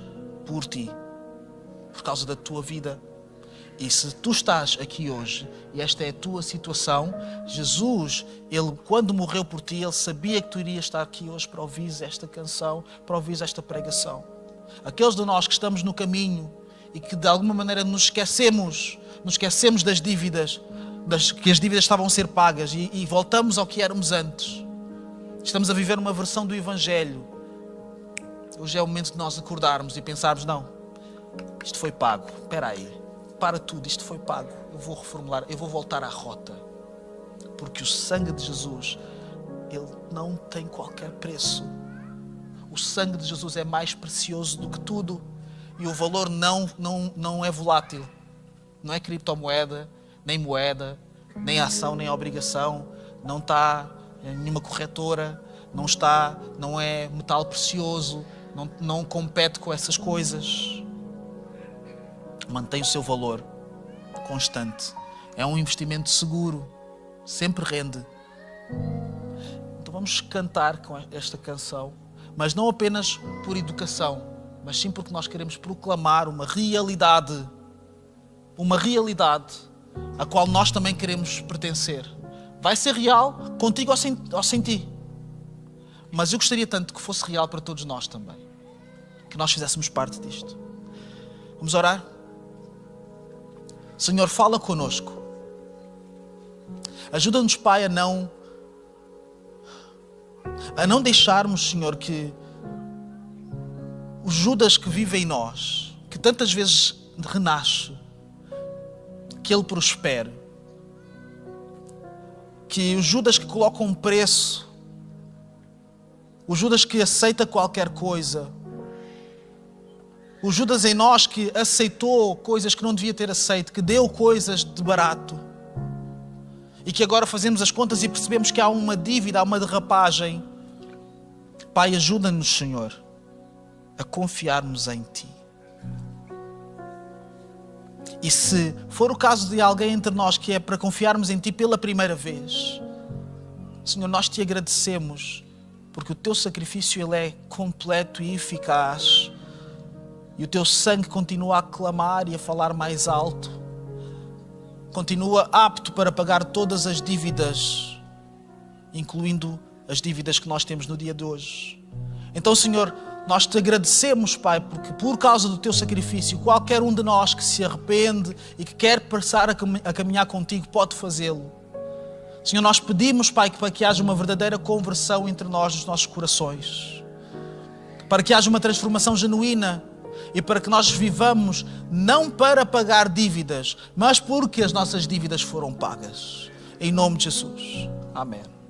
S1: por ti, por causa da tua vida. E se tu estás aqui hoje e esta é a tua situação, Jesus, ele quando morreu por ti, ele sabia que tu irias estar aqui hoje para ouvir esta canção, para ouvir esta pregação. Aqueles de nós que estamos no caminho e que de alguma maneira nos esquecemos das dívidas, que as dívidas estavam a ser pagas e voltamos ao que éramos antes. Estamos a viver uma versão do Evangelho. Hoje é o momento de nós acordarmos e pensarmos, não, isto foi pago, espera aí, para tudo, isto foi pago, eu vou reformular, eu vou voltar à rota. Porque o sangue de Jesus, ele não tem qualquer preço. O sangue de Jesus é mais precioso do que tudo e o valor não é volátil. Não é criptomoeda, nem ação, nem obrigação, não está em nenhuma corretora, não é metal precioso, não compete com essas coisas. Mantém o seu valor constante. É um investimento seguro, sempre rende. Então vamos cantar com esta canção, mas não apenas por educação, mas sim porque nós queremos proclamar uma realidade a qual nós também queremos pertencer. Vai ser real contigo ou sem ti. Mas eu gostaria tanto que fosse real para todos nós também. Que nós fizéssemos parte disto. Vamos orar? Senhor, fala connosco. Ajuda-nos, Pai, a não deixarmos, Senhor, que o Judas que vive em nós, que tantas vezes renasce, que ele prospere. Que o Judas que coloca um preço, o Judas que aceita qualquer coisa, o Judas em nós que aceitou coisas que não devia ter aceito, que deu coisas de barato, e que agora fazemos as contas e percebemos que há uma dívida, há uma derrapagem. Pai, ajuda-nos, Senhor, a confiarmos em Ti. E se for o caso de alguém entre nós que é para confiarmos em Ti pela primeira vez, Senhor, nós Te agradecemos, porque o Teu sacrifício ele é completo e eficaz, e o Teu sangue continua a clamar e a falar mais alto, continua apto para pagar todas as dívidas, incluindo as dívidas que nós temos no dia de hoje. Então, Senhor, nós Te agradecemos, Pai, porque por causa do Teu sacrifício, qualquer um de nós que se arrepende e que quer passar a caminhar contigo pode fazê-lo. Senhor, nós pedimos, Pai, para que haja uma verdadeira conversão entre nós, nos nossos corações, para que haja uma transformação genuína e para que nós vivamos não para pagar dívidas, mas porque as nossas dívidas foram pagas. Em nome de Jesus. Amém.